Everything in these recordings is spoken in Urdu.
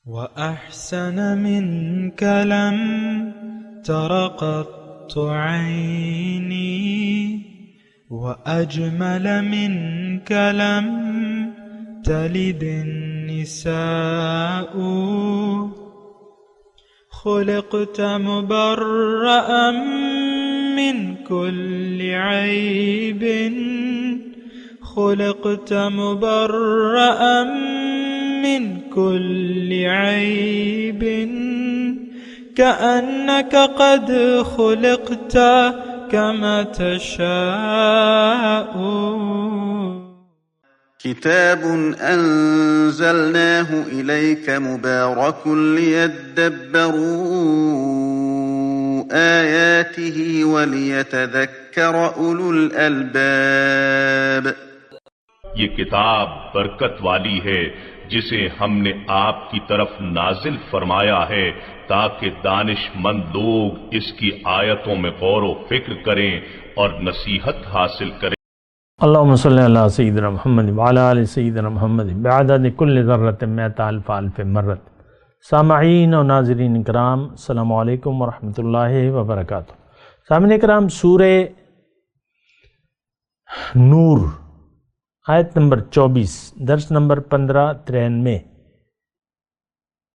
وأحسن منك لم تر قط عيني وأجمل منك لم تلد النساء خلقت مبرأ من كل عيب خلقت مبرأ من كل عيب كأنك قد خلقت كما تشاء. كتاب أنزلناه إليك مبارك ليدبروا آياته وليتذكر أولو الألباب. یہ کتاب برکت والی ہے جسے ہم نے آپ کی طرف نازل فرمایا ہے تاکہ دانش مند لوگ اس کی آیتوں میں غور و فکر کریں اور نصیحت حاصل کریں. اللہم صلی اللہ سیدنا محمد وعلی آل سیدنا محمد بعدد کل ذرۃ مئۃ الف الف مرۃ. سامعین و ناظرین کرام، السلام علیکم ورحمۃ اللہ وبرکاتہ. سامعین کرام، سورہ نور آیت نمبر 24، درس نمبر 1593.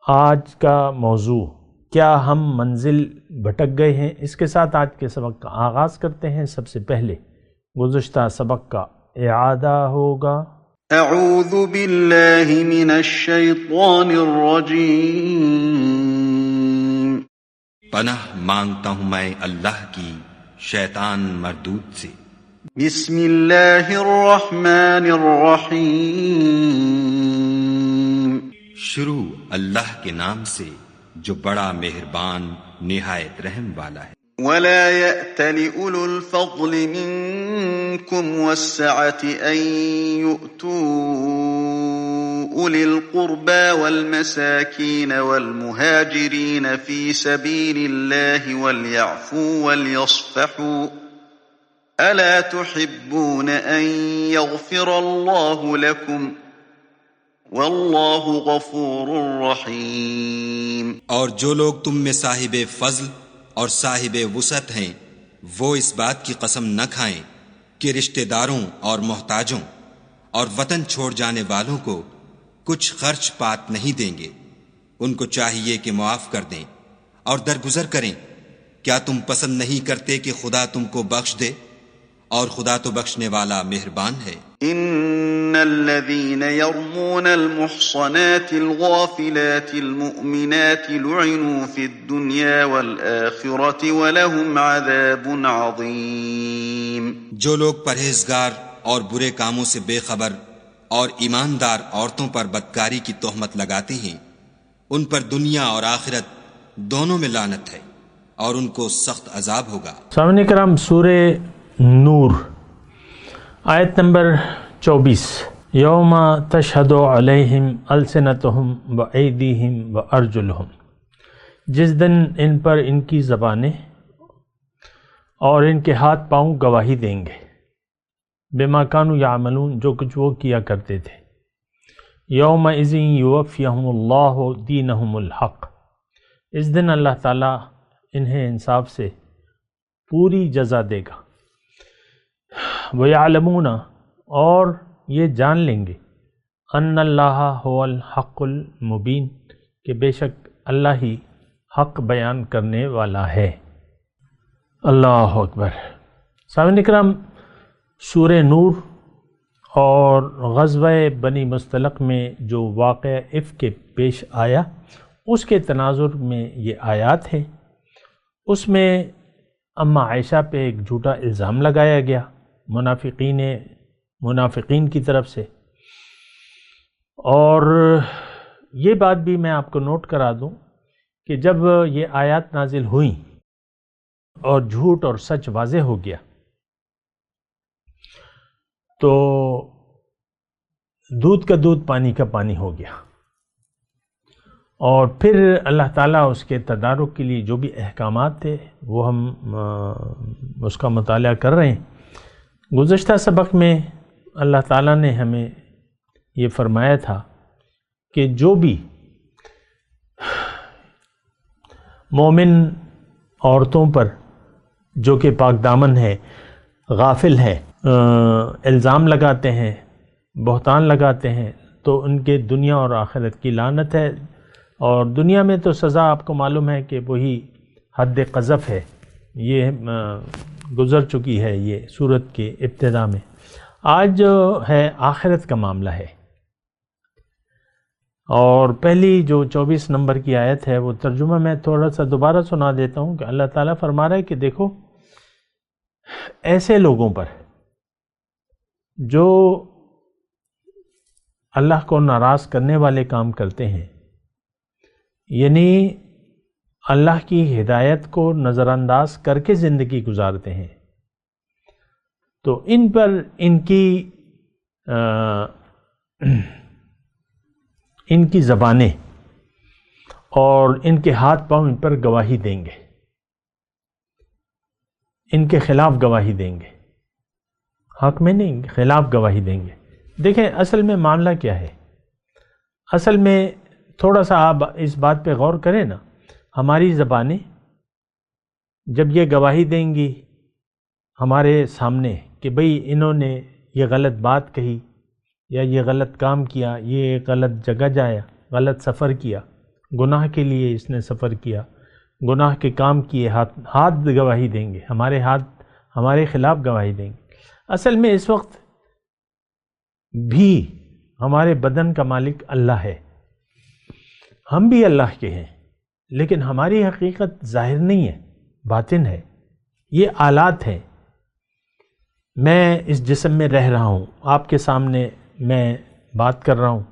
آج کا موضوع کیا ہم منزل بھٹک گئے ہیں، اس کے ساتھ آج کے سبق کا آغاز کرتے ہیں. سب سے پہلے گزشتہ سبق کا اعادہ ہوگا. اعوذ باللہ من الشیطان الرجیم. پناہ مانگتا ہوں میں اللہ کی شیطان مردود سے. بسم اللہ الرحمن الرحیم. شروع اللہ کے نام سے جو بڑا مہربان نہایت رحم والا ہے. ولا يأتل أولو الفضل منكم والسعة أن يؤتوا أولي القربى والمساكين والمهاجرين في سبيل الله وليعفوا وليصفحوا ألا تحبون أن يغفر الله لكم والله غفور رحيم. اور جو لوگ تم میں صاحب فضل اور صاحب وسعت ہیں وہ اس بات کی قسم نہ کھائیں کہ رشتہ داروں اور محتاجوں اور وطن چھوڑ جانے والوں کو کچھ خرچ پات نہیں دیں گے. ان کو چاہیے کہ معاف کر دیں اور درگزر کریں. کیا تم پسند نہیں کرتے کہ خدا تم کو بخش دے؟ اور خدا تو بخشنے والا مہربان ہے. ان الذين يرمون المحصنات الغافلات المؤمنات لعنوا في الدنيا والآخرة ولهم عذاب عظيم. جو لوگ پرہیزگار اور برے کاموں سے بے خبر اور ایماندار عورتوں پر بدکاری کی تہمت لگاتے ہیں ان پر دنیا اور آخرت دونوں میں لعنت ہے اور ان کو سخت عذاب ہوگا. سامعین کرام، سورہ نور آیت نمبر 24. یوم تشہد علیہم السنتہم و ایدیہم و ارجلہم. جس دن ان پر ان کی زبانیں اور ان کے ہاتھ پاؤں گواہی دیں گے. بما کانوا یعملون، جو کچھ وہ کیا کرتے تھے. یومئذ یوفیہم اللہ دینہم الحق. اس دن اللہ تعالیٰ انہیں انصاف سے پوری جزا دے گا. وَيَعْلَمُونَ، اور یہ جان لیں گے، ان اللہ هو الحق المبین، کہ بے شک اللہ ہی حق بیان کرنے والا ہے. اللہ اکبر. سامعین کرام، سورہ نور اور غزوہ بنی مصطلق میں جو واقعہ افک پیش آیا اس کے تناظر میں یہ آیات ہے. اس میں اما عائشہ پہ ایک جھوٹا الزام لگایا گیا منافقین کی طرف سے. اور یہ بات بھی میں آپ کو نوٹ کرا دوں کہ جب یہ آیات نازل ہوئیں اور جھوٹ اور سچ واضح ہو گیا تو دودھ کا دودھ پانی کا پانی ہو گیا. اور پھر اللہ تعالیٰ اس کے تدارک کے لیے جو بھی احکامات تھے وہ ہم اس کا مطالعہ کر رہے ہیں. گزشتہ سبق میں اللہ تعالیٰ نے ہمیں یہ فرمایا تھا کہ جو بھی مومن عورتوں پر جو کہ پاک دامن ہے، غافل ہے، الزام لگاتے ہیں، بہتان لگاتے ہیں، تو ان کے دنیا اور آخرت کی لعنت ہے. اور دنیا میں تو سزا آپ کو معلوم ہے کہ وہی حد قذف ہے، یہ گزر چکی ہے یہ سورت کے ابتدا میں. آج جو ہے آخرت کا معاملہ ہے، اور پہلی جو 24 نمبر کی آیت ہے وہ ترجمہ میں تھوڑا سا دوبارہ سنا دیتا ہوں کہ اللہ تعالیٰ فرما رہا ہے کہ دیکھو ایسے لوگوں پر جو اللہ کو ناراض کرنے والے کام کرتے ہیں، یعنی اللہ کی ہدایت کو نظر انداز کر کے زندگی گزارتے ہیں، تو ان پر ان کی زبانیں اور ان کے ہاتھ پاؤں ان پر گواہی دیں گے، ان کے خلاف گواہی دیں گے، حق میں نہیں، خلاف گواہی دیں گے. دیکھیں اصل میں معاملہ کیا ہے، اصل میں تھوڑا سا آپ اس بات پہ غور کریں نا، ہماری زبانیں جب یہ گواہی دیں گی ہمارے سامنے کہ بھئی انہوں نے یہ غلط بات کہی یا یہ غلط کام کیا، یہ غلط جگہ جایا، غلط سفر کیا، گناہ کے لیے اس نے سفر کیا، گناہ کے کام کیے، ہاتھ گواہی دیں گے، ہمارے ہاتھ ہمارے خلاف گواہی دیں گے. اصل میں اس وقت بھی ہمارے بدن کا مالک اللہ ہے، ہم بھی اللہ کے ہیں، لیکن ہماری حقیقت ظاہر نہیں ہے، باطن ہے. یہ آلات ہیں. میں اس جسم میں رہ رہا ہوں، آپ کے سامنے میں بات کر رہا ہوں،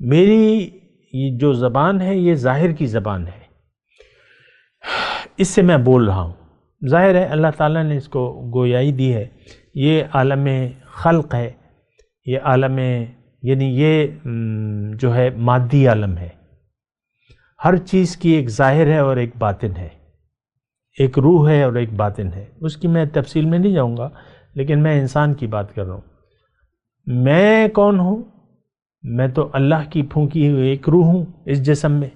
میری یہ جو زبان ہے یہ ظاہر کی زبان ہے، اس سے میں بول رہا ہوں. ظاہر ہے اللہ تعالیٰ نے اس کو گویائی دی ہے. یہ عالم خلق ہے، یہ عالم یعنی یہ جو ہے مادی عالم ہے. ہر چیز کی ایک ظاہر ہے اور ایک باطن ہے، ایک روح ہے اور ایک باطن ہے. اس کی میں تفصیل میں نہیں جاؤں گا، لیکن میں انسان کی بات کر رہا ہوں. میں کون ہوں؟ میں تو اللہ کی پھونکی ہوئی ایک روح ہوں اس جسم میں.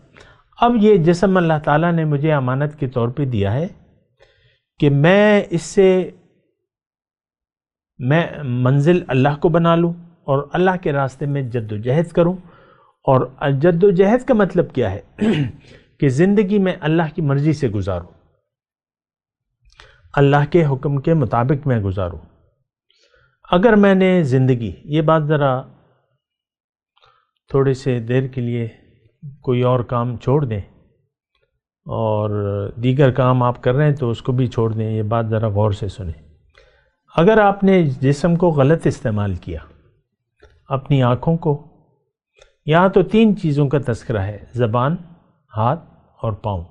اب یہ جسم اللہ تعالیٰ نے مجھے امانت کے طور پہ دیا ہے کہ میں اس سے میں منزل اللہ کو بنا لوں اور اللہ کے راستے میں جد و جہد کروں. اور جد و جہد کا مطلب کیا ہے کہ زندگی میں اللہ کی مرضی سے گزاروں، اللہ کے حکم کے مطابق میں گزاروں. اگر میں نے زندگی، یہ بات ذرا تھوڑے سے دیر کے لیے کوئی اور کام چھوڑ دیں اور دیگر کام آپ کر رہے ہیں تو اس کو بھی چھوڑ دیں، یہ بات ذرا غور سے سنیں. اگر آپ نے جسم کو غلط استعمال کیا، اپنی آنکھوں کو، یہاں تو 3 چیزوں کا تذکرہ ہے، زبان، ہاتھ اور پاؤں.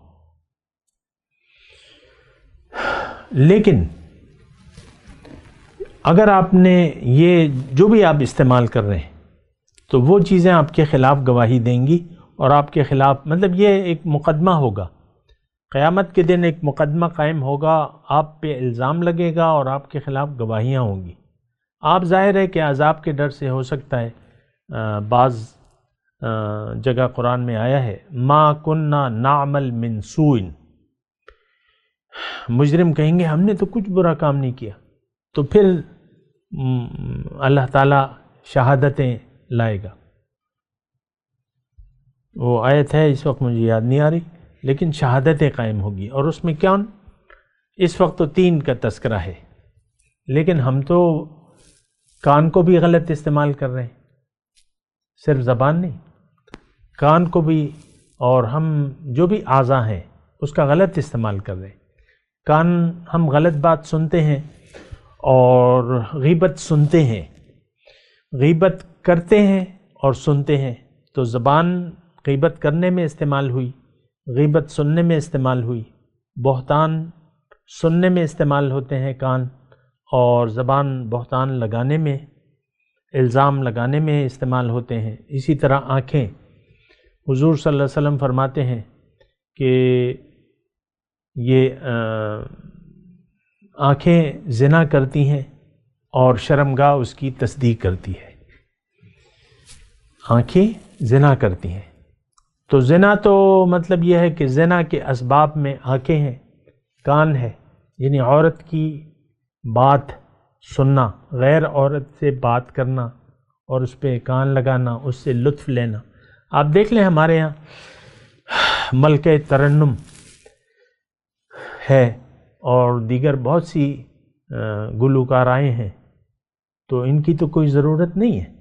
لیکن اگر آپ نے یہ جو بھی آپ استعمال کر رہے ہیں تو وہ چیزیں آپ کے خلاف گواہی دیں گی، اور آپ کے خلاف مطلب یہ ایک مقدمہ ہوگا، قیامت کے دن ایک مقدمہ قائم ہوگا، آپ پہ الزام لگے گا اور آپ کے خلاف گواہیاں ہوں گی. آپ ظاہر ہے کہ عذاب کے ڈر سے ہو سکتا ہے، بعض جگہ قرآن میں آیا ہے ما کننا نعمل من سوء، مجرم کہیں گے ہم نے تو کچھ برا کام نہیں کیا، تو پھر اللہ تعالیٰ شہادتیں لائے گا. وہ آیت ہے اس وقت مجھے یاد نہیں آ رہی، لیکن شہادتیں قائم ہوگی. اور اس میں کیا اس وقت تو 3 کا تذکرہ ہے، لیکن ہم تو کان کو بھی غلط استعمال کر رہے ہیں، صرف زبان نہیں، کان کو بھی، اور ہم جو بھی اعضاء ہیں اس کا غلط استعمال کر رہے ہیں. کان ہم غلط بات سنتے ہیں اور غیبت سنتے ہیں، غیبت کرتے ہیں اور سنتے ہیں. تو زبان غیبت کرنے میں استعمال ہوئی، غیبت سننے میں استعمال ہوئی، بہتان سننے میں استعمال ہوتے ہیں کان، اور زبان بہتان لگانے میں، الزام لگانے میں استعمال ہوتے ہیں. اسی طرح آنکھیں، حضور صلی اللہ علیہ وسلم فرماتے ہیں کہ یہ آنکھیں زنا کرتی ہیں اور شرمگاہ اس کی تصدیق کرتی ہے. آنکھیں زنا کرتی ہیں تو زنا تو مطلب یہ ہے کہ زنا کے اسباب میں آنکھیں ہیں، کان ہے، یعنی عورت کی بات سننا، غیر عورت سے بات کرنا اور اس پہ کان لگانا، اس سے لطف لینا. آپ دیکھ لیں ہمارے ہاں ملکہ ترنم ہے اور دیگر بہت سی گلوکارائیں ہیں، تو ان کی تو کوئی ضرورت نہیں ہے،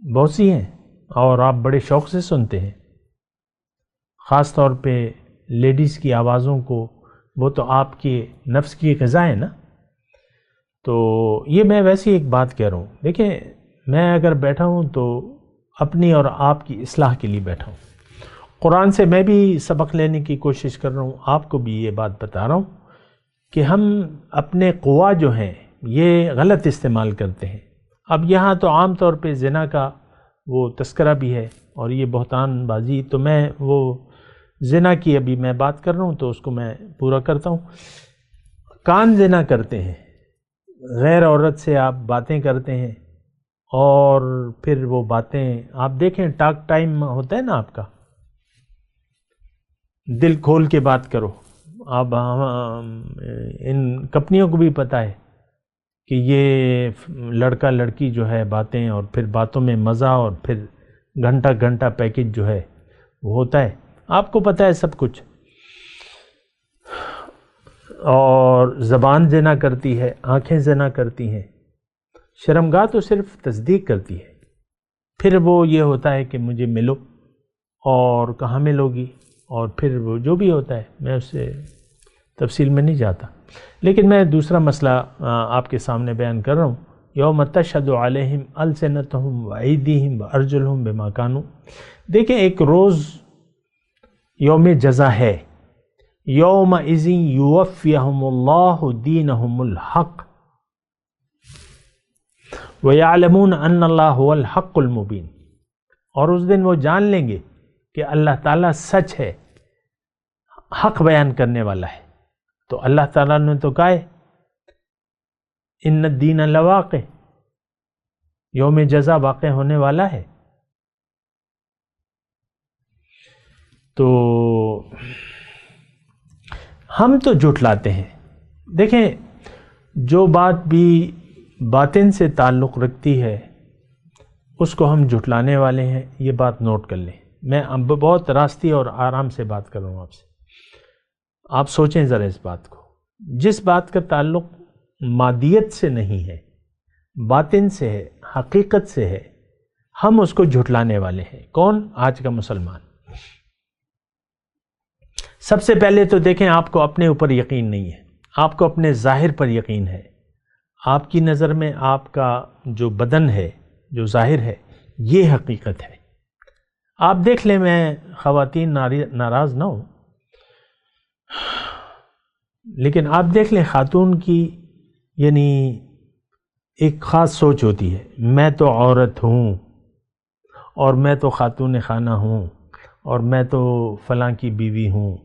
بہت سی ہیں اور آپ بڑے شوق سے سنتے ہیں. خاص طور پہ لیڈیز کی آوازوں کو، وہ تو آپ کے نفس کی غذا ہے نا. تو یہ میں ویسی ایک بات کہہ رہا ہوں. دیکھیں میں اگر بیٹھا ہوں تو اپنی اور آپ کی اصلاح کے لیے بیٹھا ہوں. قرآن سے میں بھی سبق لینے کی کوشش کر رہا ہوں، آپ کو بھی یہ بات بتا رہا ہوں کہ ہم اپنے قوا جو ہیں یہ غلط استعمال کرتے ہیں. اب یہاں تو عام طور پہ زنا کا وہ تذکرہ بھی ہے اور یہ بہتان بازی، تو میں وہ زنا کی ابھی میں بات کر رہا ہوں تو اس کو میں پورا کرتا ہوں. کان زنا کرتے ہیں، غیر عورت سے آپ باتیں کرتے ہیں اور پھر وہ باتیں آپ دیکھیں، ٹاک ٹائم ہوتا ہے نا آپ کا، دل کھول کے بات کرو. اب ان کمپنیوں کو بھی پتہ ہے کہ یہ لڑکا لڑکی جو ہے باتیں، اور پھر باتوں میں مزہ، اور پھر گھنٹہ گھنٹہ پیکج جو ہے وہ ہوتا ہے، آپ کو پتہ ہے سب کچھ. اور زبان زنا کرتی ہے، آنکھیں زنا کرتی ہیں، شرمگاہ تو صرف تصدیق کرتی ہے. پھر وہ یہ ہوتا ہے کہ مجھے ملو، اور کہاں ملوگی، اور پھر وہ جو بھی ہوتا ہے میں اس سے تفصیل میں نہیں جاتا. لیکن میں دوسرا مسئلہ آپ کے سامنے بیان کر رہا ہوں. یوم تشہد علیہم السنتہم وایدیہم وارجلہم بما کانوا. دیکھیں ایک روز یوم جزا ہے، یومئذ یوفیہم اللہ دینہم الحق ویعلمون ان اللہ هو الحق المبین. اور اس دن وہ جان لیں گے کہ اللہ تعالیٰ سچ ہے، حق بیان کرنے والا ہے. تو اللہ تعالیٰ نے تو کہا ہے ان الدین لواقع، یوم جزا واقع ہونے والا ہے. تو ہم تو جھٹلاتے ہیں. دیکھیں جو بات بھی باطن سے تعلق رکھتی ہے اس کو ہم جھٹلانے والے ہیں، یہ بات نوٹ کر لیں. میں اب بہت راستی اور آرام سے بات کر رہا ہوں آپ سے. آپ سوچیں ذرا اس بات کو. جس بات کا تعلق مادیت سے نہیں ہے، باطن سے ہے، حقیقت سے ہے، ہم اس کو جھٹلانے والے ہیں. کون؟ آج کا مسلمان. سب سے پہلے تو دیکھیں آپ کو اپنے اوپر یقین نہیں ہے، آپ کو اپنے ظاہر پر یقین ہے. آپ کی نظر میں آپ کا جو بدن ہے، جو ظاہر ہے، یہ حقیقت ہے. آپ دیکھ لیں، میں خواتین ناراض نہ ہوں، لیکن آپ دیکھ لیں خاتون کی یعنی ایک خاص سوچ ہوتی ہے. میں تو عورت ہوں، اور میں تو خاتون خانہ ہوں، اور میں تو فلاں کی بیوی ہوں،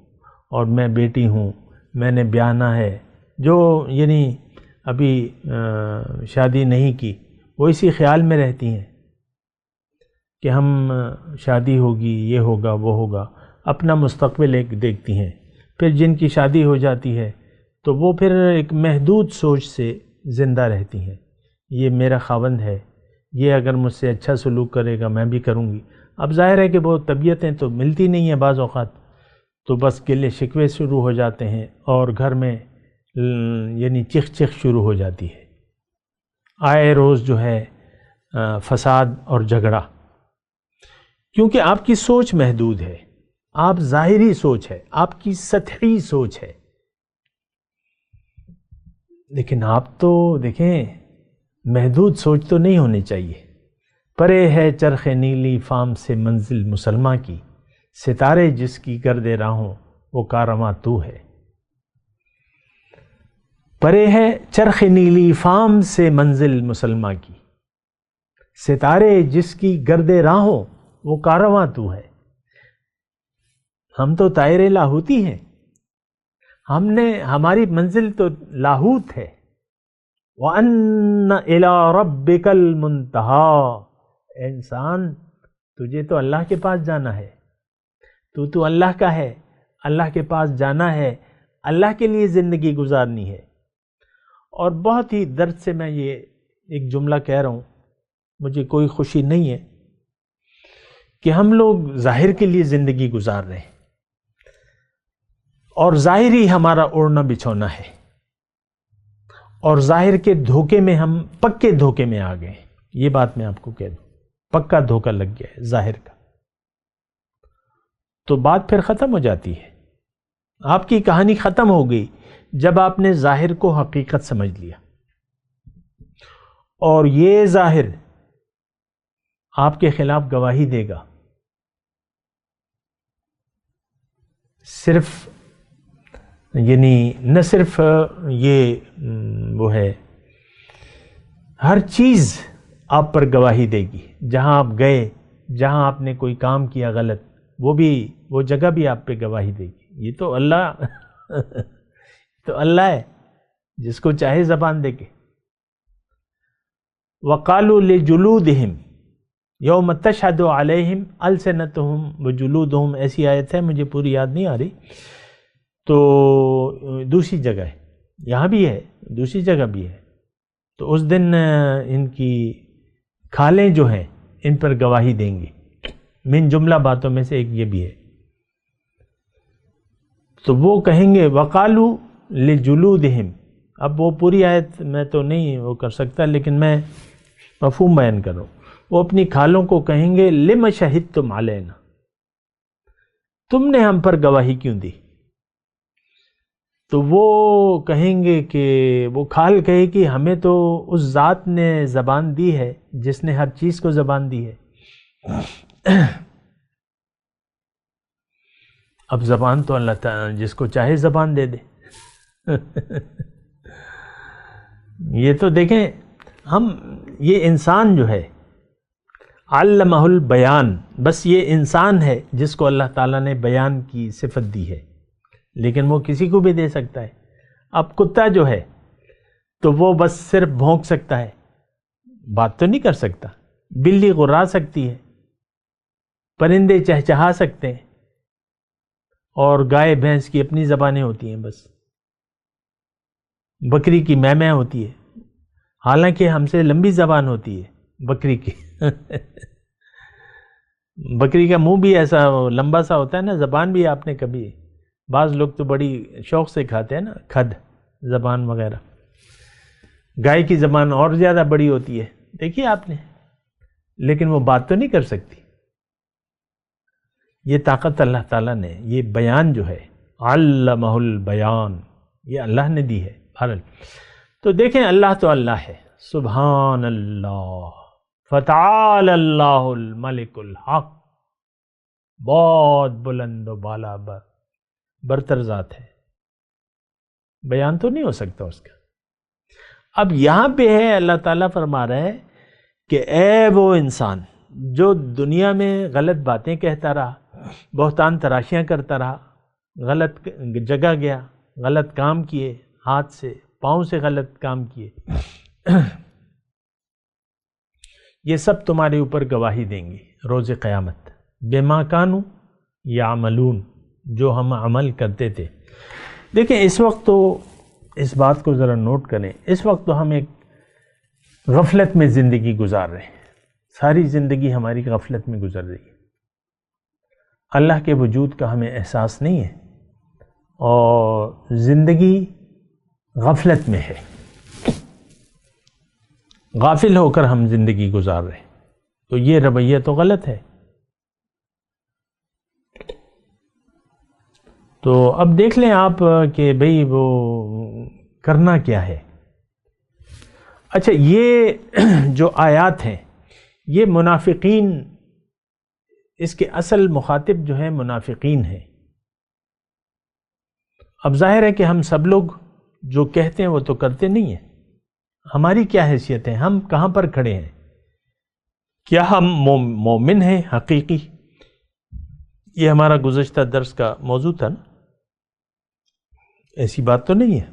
اور میں بیٹی ہوں، میں نے بیانا ہے. جو یعنی ابھی شادی نہیں کی وہ اسی خیال میں رہتی ہیں کہ ہم شادی ہوگی، یہ ہوگا، وہ ہوگا، اپنا مستقبل ایک دیکھتی ہیں. پھر جن کی شادی ہو جاتی ہے تو وہ پھر ایک محدود سوچ سے زندہ رہتی ہیں. یہ میرا خاوند ہے، یہ اگر مجھ سے اچھا سلوک کرے گا میں بھی کروں گی. اب ظاہر ہے کہ وہ طبیعتیں تو ملتی نہیں ہیں بعض اوقات، تو بس گلے شکوے شروع ہو جاتے ہیں اور گھر میں یعنی چخ چخ شروع ہو جاتی ہے. آئے روز جو ہے فساد اور جھگڑا، کیونکہ آپ کی سوچ محدود ہے، آپ ظاہری سوچ ہے، آپ کی سطحی سوچ ہے. لیکن آپ تو دیکھیں محدود سوچ تو نہیں ہونی چاہیے. پرے ہے چرخ نیلی فام سے منزل مسلمہ کی، ستارے جس کی گرد راہوں وہ کارواں تو ہے. پرے ہے چرخ نیلی فام سے منزل مسلمہ کی، ستارے جس کی گرد راہوں وہ کارواں تو ہے. ہم تو طائر لاہوتی ہیں، ہماری منزل تو لاہوت ہے. وَأَنَّ إِلَىٰ رَبِّكَ الْمُنْتَهَىٰ. انسان تجھے تو اللہ کے پاس جانا ہے، تو اللہ کا ہے، اللہ کے پاس جانا ہے، اللہ کے لیے زندگی گزارنی ہے۔ اور بہت ہی درد سے میں یہ ایک جملہ کہہ رہا ہوں، مجھے کوئی خوشی نہیں ہے کہ ہم لوگ ظاہر کے لیے زندگی گزار رہے ہیں، اور ظاہر ہی ہمارا اوڑھنا بچھونا ہے، اور ظاہر کے دھوکے میں ہم پکے دھوکے میں آ گئے۔ یہ بات میں آپ کو کہہ دوں، پکا دھوکا لگ گیا ہے ظاہر کا، تو بات پھر ختم ہو جاتی ہے۔ آپ کی کہانی ختم ہو گئی جب آپ نے ظاہر کو حقیقت سمجھ لیا، اور یہ ظاہر آپ کے خلاف گواہی دے گا۔ صرف یعنی نہ صرف یہ وہ ہے، ہر چیز آپ پر گواہی دے گی۔ جہاں آپ گئے، جہاں آپ نے کوئی کام کیا غلط، وہ جگہ بھی آپ پہ گواہی دے گی۔ یہ تو اللہ ہے، جس کو چاہے زبان دے کے۔ وَقَالُوا لِجُلُودِهِمْ يَوْمَ تَشْهَدُ عَلَيْهِمْ أَلْسِنَتُهُمْ وَجُلُودُهُمْ، ایسی آیت ہے، مجھے پوری یاد نہیں آ رہی، تو دوسری جگہ ہے، یہاں بھی ہے، دوسری جگہ بھی ہے۔ تو اس دن ان کی کھالیں جو ہیں ان پر گواہی دیں گی۔ من جملہ باتوں میں سے ایک یہ بھی ہے۔ تو وہ کہیں گے وَقَالُوا لِجُلُودِهِمْ، اب وہ پوری آیت میں تو نہیں وہ کر سکتا، لیکن میں مفہوم بیان کر رہا ہوں۔ وہ اپنی کھالوں کو کہیں گے لِمَ شَهِدْتُمْ عَلَيْنَا، تم نے ہم پر گواہی کیوں دی؟ تو وہ کہیں گے کہ وہ کھال کہے کہ ہمیں تو اس ذات نے زبان دی ہے جس نے ہر چیز کو زبان دی ہے۔ اب زبان تو اللہ تعالیٰ جس کو چاہے زبان دے دے۔ یہ تو دیکھیں، یہ انسان جو ہے علمہ البیان، بس یہ انسان ہے جس کو اللہ تعالیٰ نے بیان کی صفت دی ہے، لیکن وہ کسی کو بھی دے سکتا ہے۔ اب کتا جو ہے تو وہ بس صرف بھونک سکتا ہے، بات تو نہیں کر سکتا۔ بلی غرا سکتی ہے، پرندے چہچہا سکتے ہیں، اور گائے بھینس کی اپنی زبانیں ہوتی ہیں، بس بکری کی میں ہوتی ہے، حالانکہ ہم سے لمبی زبان ہوتی ہے بکری کی۔ بکری کا منہ بھی ایسا لمبا سا ہوتا ہے نا، زبان بھی آپ نے کبھی، بعض لوگ تو بڑی شوق سے کھاتے ہیں نا کھد زبان وغیرہ، گائے کی زبان اور زیادہ بڑی ہوتی ہے، دیکھیے آپ نے، لیکن وہ بات تو نہیں کر سکتی۔ یہ طاقت اللہ تعالیٰ نے، یہ بیان جو ہے علمہ البیان، یہ اللہ نے دی ہے۔ بہرحال تو دیکھیں، اللہ تو اللہ ہے، سبحان اللہ، فتعال اللہ الملک الحق، بہت بلند و بالا برتر ذات ہے، بیان تو نہیں ہو سکتا اس کا۔ اب یہاں پہ ہے اللہ تعالیٰ فرما رہا ہے کہ اے وہ انسان جو دنیا میں غلط باتیں کہتا رہا، بہتان تراشیاں کرتا رہا، غلط جگہ گیا، غلط کام کیے، ہاتھ سے پاؤں سے غلط کام کیے، یہ سب تمہارے اوپر گواہی دیں گے روز قیامت، بما کانوا یعملون، جو ہم عمل کرتے تھے۔ دیکھیں اس وقت تو اس بات کو ذرا نوٹ کریں، اس وقت تو ہم ایک غفلت میں زندگی گزار رہے ہیں، ساری زندگی ہماری غفلت میں گزر رہی ہے، اللہ کے وجود کا ہمیں احساس نہیں ہے، اور زندگی غفلت میں ہے، غافل ہو کر ہم زندگی گزار رہے ہیں، تو یہ رویہ تو غلط ہے۔ تو اب دیکھ لیں آپ کہ بھئی وہ کرنا کیا ہے۔ اچھا، یہ جو آیات ہیں یہ منافقین، اس کے اصل مخاطب جو ہے منافقین ہیں۔ اب ظاہر ہے کہ ہم سب لوگ جو کہتے ہیں وہ تو کرتے نہیں ہیں، ہماری کیا حیثیت ہے، ہم کہاں پر کھڑے ہیں؟ کیا ہم مومن ہیں حقیقی؟ یہ ہمارا گزشتہ درس کا موضوع تھا نا، ایسی بات تو نہیں ہے۔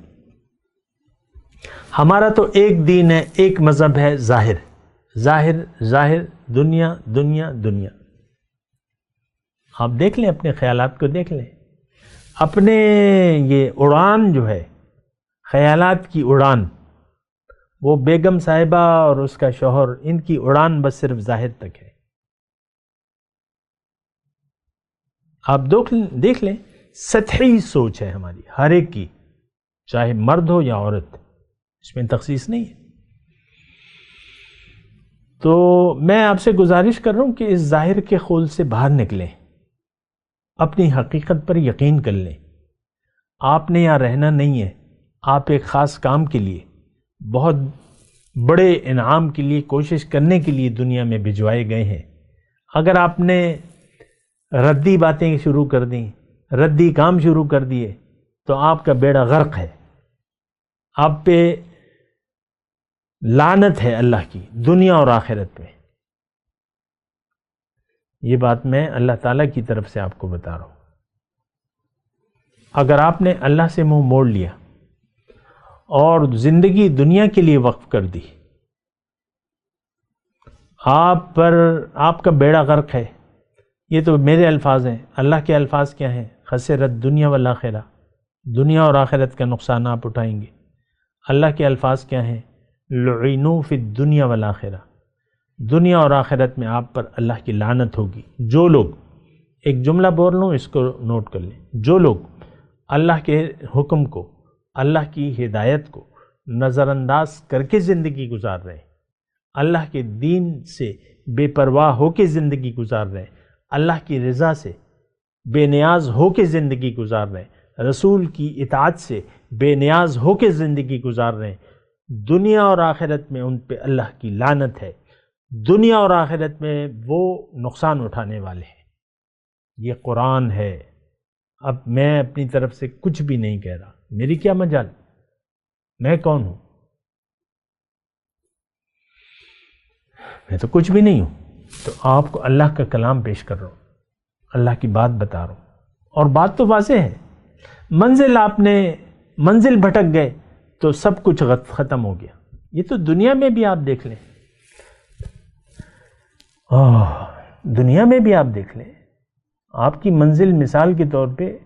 ہمارا تو ایک دین ہے، ایک مذہب ہے، ظاہر ظاہر ظاہر، دنیا دنیا دنیا، آپ دیکھ لیں، اپنے خیالات کو دیکھ لیں، اپنے یہ اڑان جو ہے خیالات کی اڑان، وہ بیگم صاحبہ اور اس کا شوہر، ان کی اڑان بس صرف ظاہر تک ہے. آپ دیکھ لیں، سطحی سوچ ہے ہماری ہر ایک کی، چاہے مرد ہو یا عورت، اس میں تخصیص نہیں ہے. تو میں آپ سے گزارش کر رہا ہوں کہ اس ظاہر کے خول سے باہر نکلیں، اپنی حقیقت پر یقین کر لیں. آپ نے یہاں رہنا نہیں ہے، آپ ایک خاص کام کے لیے، بہت بڑے انعام کے لیے کوشش کرنے کے لیے دنیا میں بھجوائے گئے ہیں. اگر آپ نے ردی باتیں شروع کر دیں، ردی کام شروع کر دیے، تو آپ کا بیڑا غرق ہے، آپ پہ لعنت ہے اللہ کی دنیا اور آخرت میں. یہ بات میں اللہ تعالیٰ کی طرف سے آپ کو بتا رہا ہوں. اگر آپ نے اللہ سے منہ موڑ لیا اور زندگی دنیا کے لیے وقف کر دی، آپ کا بیڑا غرق ہے. یہ تو میرے الفاظ ہیں، اللہ کے الفاظ کیا ہیں؟ خسرت دنیا والآخرہ، دنیا اور آخرت کا نقصان آپ اٹھائیں گے. اللہ کے الفاظ کیا ہیں؟ لعنوا فی الدنیا والآخرہ، دنیا اور آخرت میں آپ پر اللہ کی لعنت ہوگی. جو لوگ، ایک جملہ بول لوں، اس کو نوٹ کر لیں، جو لوگ اللہ کے حکم کو، اللہ کی ہدایت کو نظر انداز کر کے زندگی گزار رہے ہیں، اللہ کے دین سے بے پرواہ ہو کے زندگی گزار رہے ہیں، اللہ کی رضا سے بے نیاز ہو کے زندگی گزار رہے ہیں، رسول کی اطاعت سے بے نیاز ہو کے زندگی گزار رہے ہیں، دنیا اور آخرت میں ان پہ اللہ کی لعنت ہے. دنیا اور آخرت میں وہ نقصان اٹھانے والے ہیں. یہ قرآن ہے. اب میں اپنی طرف سے کچھ بھی نہیں کہہ رہا، میری کیا مجال، میں کون ہوں؟ میں تو کچھ بھی نہیں ہوں. تو آپ کو اللہ کا کلام پیش کر رہا ہوں، اللہ کی بات بتا رہا ہوں، اور بات تو واضح ہے. منزل بھٹک گئے تو سب کچھ ختم ہو گیا. یہ تو دنیا میں بھی آپ دیکھ لیں، دنیا میں بھی آپ دیکھ لیں. آپ کی منزل، مثال کے طور پہ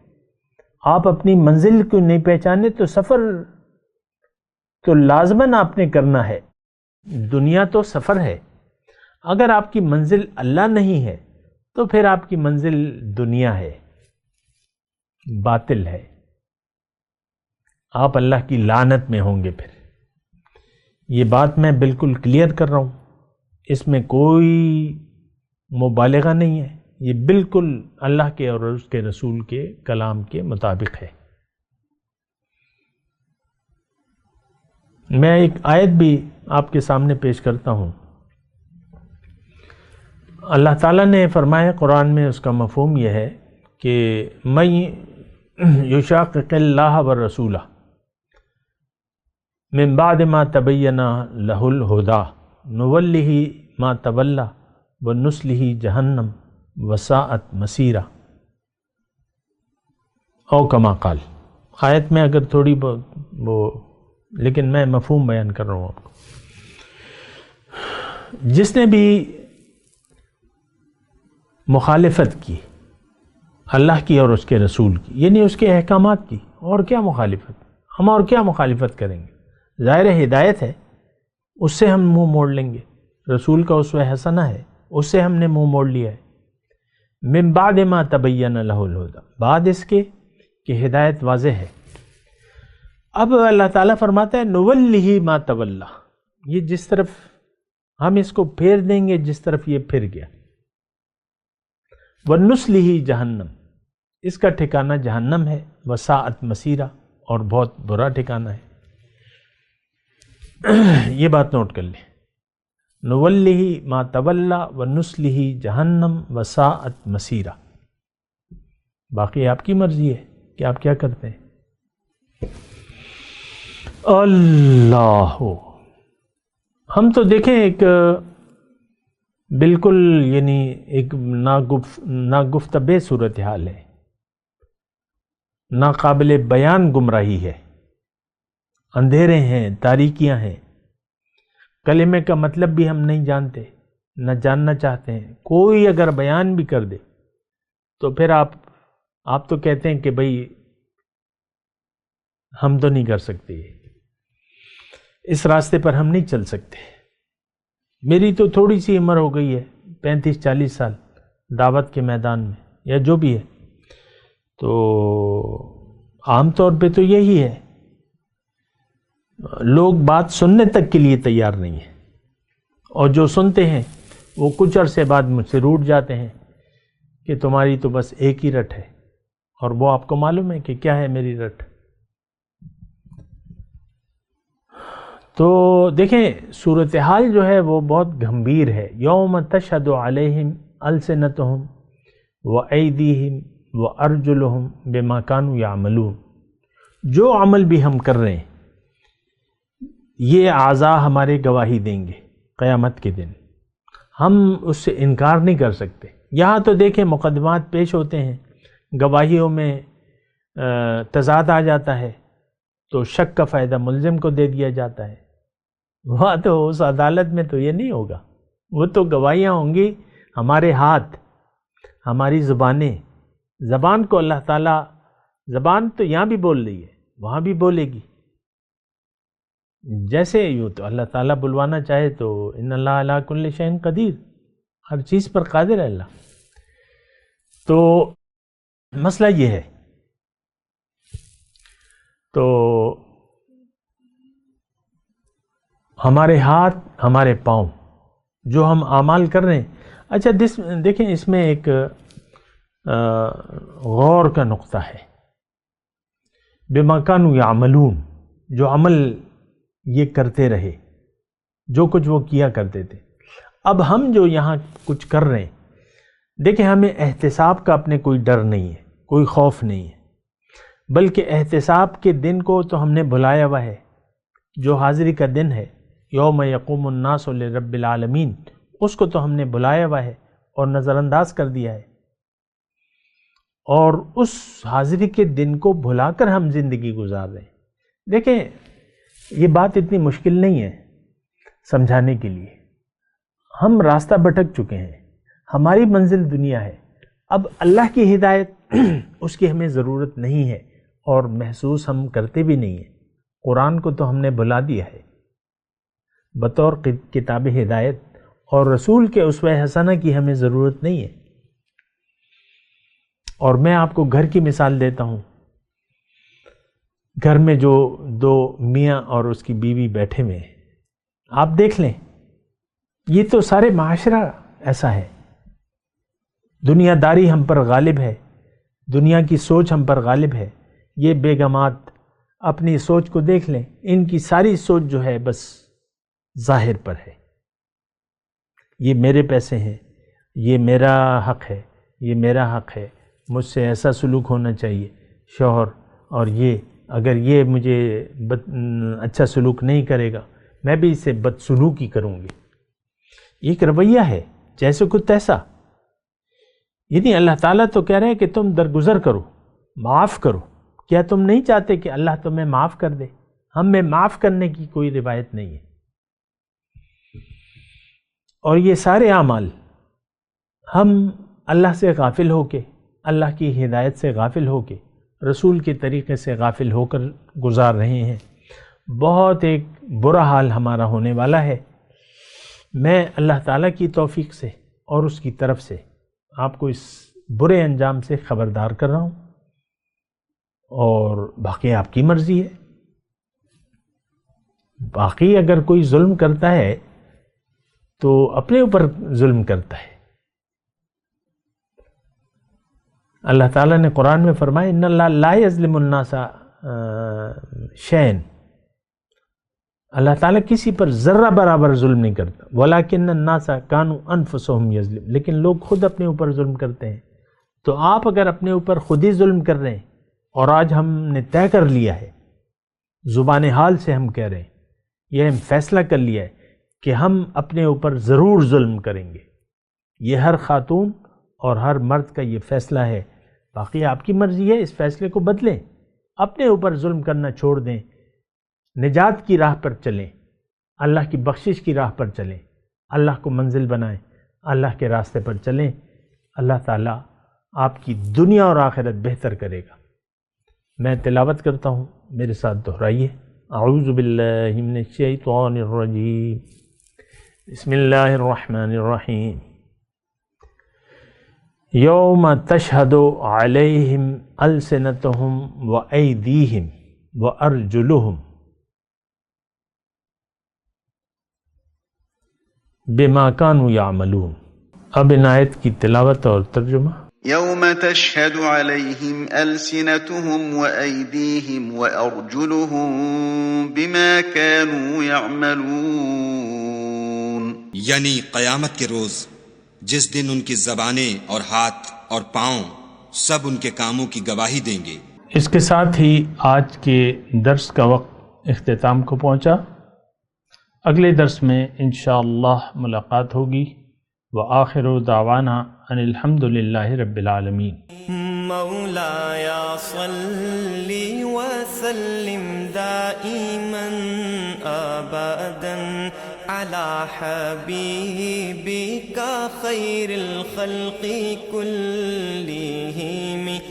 آپ اپنی منزل کو نہیں پہچانے تو سفر تو لازماً آپ نے کرنا ہے. دنیا تو سفر ہے. اگر آپ کی منزل اللہ نہیں ہے تو پھر آپ کی منزل دنیا ہے، باطل ہے. آپ اللہ کی لعنت میں ہوں گے. پھر یہ بات میں بالکل کلیئر کر رہا ہوں، اس میں کوئی مبالغہ نہیں ہے. یہ بالکل اللہ کے اور اس کے رسول کے کلام کے مطابق ہے. میں ایک آیت بھی آپ کے سامنے پیش کرتا ہوں. اللہ تعالیٰ نے فرمایا قرآن میں، اس کا مفہوم یہ ہے کہ من یشاقق اللہ والرسول من بعد ما تبین لہ الہدی نولہ ما تولی ونصلہ جہنم وساءت مصیرا، او کما قال. آیت میں اگر تھوڑی وہ، لیکن میں مفہوم بیان کر رہا ہوں آپ کو. جس نے بھی مخالفت کی اللہ کی اور اس کے رسول کی، یعنی اس کے احکامات کی، اور کیا مخالفت، ہم اور کیا مخالفت کریں گے؟ ظاہر ہدایت ہے، اس سے ہم منہ موڑ لیں گے. رسول کا اسوہ حسنہ ہے، اس سے ہم نے منہ موڑ لیا ہے. من بعد ما تبین لہ الہدی، بعد اس کے کہ ہدایت واضح ہے. اب اللہ تعالیٰ فرماتا ہے نولہ ما تولی، یہ جس طرف ہم اس کو پھیر دیں گے، جس طرف یہ پھر گیا. ونصلہ جہنم، اس کا ٹھکانہ جہنم ہے. وساءت مصیرا، اور بہت برا ٹھکانہ ہے. یہ بات نوٹ کر لیں، نولہ ما تولی ونصلہ جہنم وساءت مصیرا. باقی آپ کی مرضی ہے کہ آپ کیا کرتے ہیں. اللہ، ہم تو دیکھیں ایک بالکل یعنی ایک ناگفتبے صورتحال ہے، ناقابل بیان گمراہی ہے. اندھیرے ہیں، تاریکیاں ہیں. کلمے کا مطلب بھی ہم نہیں جانتے، نہ جاننا چاہتے ہیں. کوئی اگر بیان بھی کر دے تو پھر آپ تو کہتے ہیں کہ بھئی ہم تو نہیں کر سکتے، اس راستے پر ہم نہیں چل سکتے، میری تو تھوڑی سی عمر ہو گئی ہے، 35-40 سال دعوت کے میدان میں یا جو بھی ہے، تو عام طور پہ تو یہی ہے، لوگ بات سننے تک کے لیے تیار نہیں ہیں، اور جو سنتے ہیں وہ کچھ عرصے بعد مجھ سے روٹھ جاتے ہیں کہ تمہاری تو بس ایک ہی رٹ ہے، اور وہ آپ کو معلوم ہے کہ کیا ہے میری رٹ۔ تو دیکھیں صورتحال جو ہے وہ بہت گمبھیر ہے۔ یوم تشہد علیہم السنتہم وایدیہم وارجلہم بما کانوا یعملون، جو عمل بھی ہم کر رہے ہیں یہ اعضاء ہمارے گواہی دیں گے قیامت کے دن، ہم اس سے انکار نہیں کر سکتے۔ یہاں تو دیکھیں مقدمات پیش ہوتے ہیں، گواہیوں میں تضاد آ جاتا ہے تو شک کا فائدہ ملزم کو دے دیا جاتا ہے، وہاں تو اس عدالت میں تو یہ نہیں ہوگا، وہ تو گواہیاں ہوں گی ہمارے ہاتھ، ہماری زبانیں، زبان کو اللہ تعالیٰ، زبان تو یہاں بھی بول رہی ہے وہاں بھی بولے گی، جیسے یوں تو اللہ تعالیٰ بلوانا چاہے تو ان اللہ علی کل شیء قدیر، ہر چیز پر قادر ہے اللہ۔ تو مسئلہ یہ ہے، تو ہمارے ہاتھ، ہمارے پاؤں، جو ہم اعمال کر رہے ہیں۔ اچھا دیکھیں اس میں ایک غور کا نقطہ ہے، بما کانوا یعملون، جو عمل یہ کرتے رہے، جو کچھ وہ کیا کرتے تھے۔ اب ہم جو یہاں کچھ کر رہے ہیں، دیکھیں ہمیں احتساب کا اپنے کوئی ڈر نہیں ہے، کوئی خوف نہیں ہے، بلکہ احتساب کے دن کو تو ہم نے بھلایا ہوا ہے، جو حاضری کا دن ہے، یوم یقوم الناس لرب العالمین، اس کو تو ہم نے بھلایا ہوا ہے اور نظر انداز کر دیا ہے، اور اس حاضری کے دن کو بھلا کر ہم زندگی گزار رہے ہیں۔ دیکھیں یہ بات اتنی مشکل نہیں ہے سمجھانے کے لیے، ہم راستہ بھٹک چکے ہیں، ہماری منزل دنیا ہے، اب اللہ کی ہدایت اس کی ہمیں ضرورت نہیں ہے، اور محسوس ہم کرتے بھی نہیں ہیں۔ قرآن کو تو ہم نے بھلا دیا ہے بطور کتاب ہدایت، اور رسول کے اسوہ حسنہ کی ہمیں ضرورت نہیں ہے۔ اور میں آپ کو گھر کی مثال دیتا ہوں، گھر میں جو دو میاں اور اس کی بیوی بیٹھے ہوئے ہیں، آپ دیکھ لیں، یہ تو سارے معاشرہ ایسا ہے، دنیا داری ہم پر غالب ہے، دنیا کی سوچ ہم پر غالب ہے۔ یہ بیگمات اپنی سوچ کو دیکھ لیں، ان کی ساری سوچ جو ہے بس ظاہر پر ہے، یہ میرے پیسے ہیں، یہ میرا حق ہے، یہ میرا حق ہے، مجھ سے ایسا سلوک ہونا چاہیے شوہر، اور یہ اگر یہ مجھے اچھا سلوک نہیں کرے گا میں بھی اسے بدسلوکی کروں گی۔ یہ ایک رویہ ہے، جیسے کو تیسا، یعنی اللہ تعالیٰ تو کہہ رہے ہیں کہ تم درگزر کرو، معاف کرو۔ کیا تم نہیں چاہتے کہ اللہ تمہیں معاف کر دے؟ ہم میں معاف کرنے کی کوئی روایت نہیں ہے، اور یہ سارے اعمال ہم اللہ سے غافل ہو کے، اللہ کی ہدایت سے غافل ہو کے، رسول کے طریقے سے غافل ہو کر گزار رہے ہیں۔ بہت ایک برا حال ہمارا ہونے والا ہے۔ میں اللہ تعالیٰ کی توفیق سے اور اس کی طرف سے آپ کو اس برے انجام سے خبردار کر رہا ہوں، اور باقی آپ کی مرضی ہے۔ باقی اگر کوئی ظلم کرتا ہے تو اپنے اوپر ظلم کرتا ہے۔ اللہ تعالیٰ نے قرآن میں فرمایا ان اللہ لا یظلم الناس شیئا، اللہ تعالیٰ کسی پر ذرہ برابر ظلم نہیں کرتا، ولیکن الناس کانوا انفسهم یظلم، لیکن لوگ خود اپنے اوپر ظلم کرتے ہیں۔ تو آپ اگر اپنے اوپر خود ہی ظلم کر رہے ہیں، اور آج ہم نے طے کر لیا ہے، زبان حال سے ہم کہہ رہے ہیں، یہ ہم فیصلہ کر لیا ہے کہ ہم اپنے اوپر ضرور ظلم کریں گے، یہ ہر خاتون اور ہر مرد کا یہ فیصلہ ہے۔ باقی آپ کی مرضی ہے، اس فیصلے کو بدلیں، اپنے اوپر ظلم کرنا چھوڑ دیں، نجات کی راہ پر چلیں، اللہ کی بخشش کی راہ پر چلیں، اللہ کو منزل بنائیں، اللہ کے راستے پر چلیں۔ اللہ تعالیٰ آپ کی دنیا اور آخرت بہتر کرے گا۔ میں تلاوت کرتا ہوں، میرے ساتھ دہرائیے۔ اعوذ باللہ من الشیطان الرجیم، بسم اللہ الرحمن الرحیم۔ یوم تشہد علیہم السنتہم وایدیہم وارجلہم بما کانوا یعملون۔ اب ان آیت کی تلاوت اور ترجمہ۔ یوم تشہد علیہم السنتہم وایدیہم وارجلہم بما كانوا یعملون، یعنی قیامت کے روز جس دن ان کی زبانیں اور ہاتھ اور پاؤں سب ان کے کاموں کی گواہی دیں گے۔ اس کے ساتھ ہی آج کے درس کا وقت اختتام کو پہنچا۔ اگلے درس میں انشاءاللہ ملاقات ہوگی۔ وآخر دعوانا ان الحمد للہ رب العالمین۔ مولاي صل وسلم دائما ابدا على حبيبك خير الخلق كلهم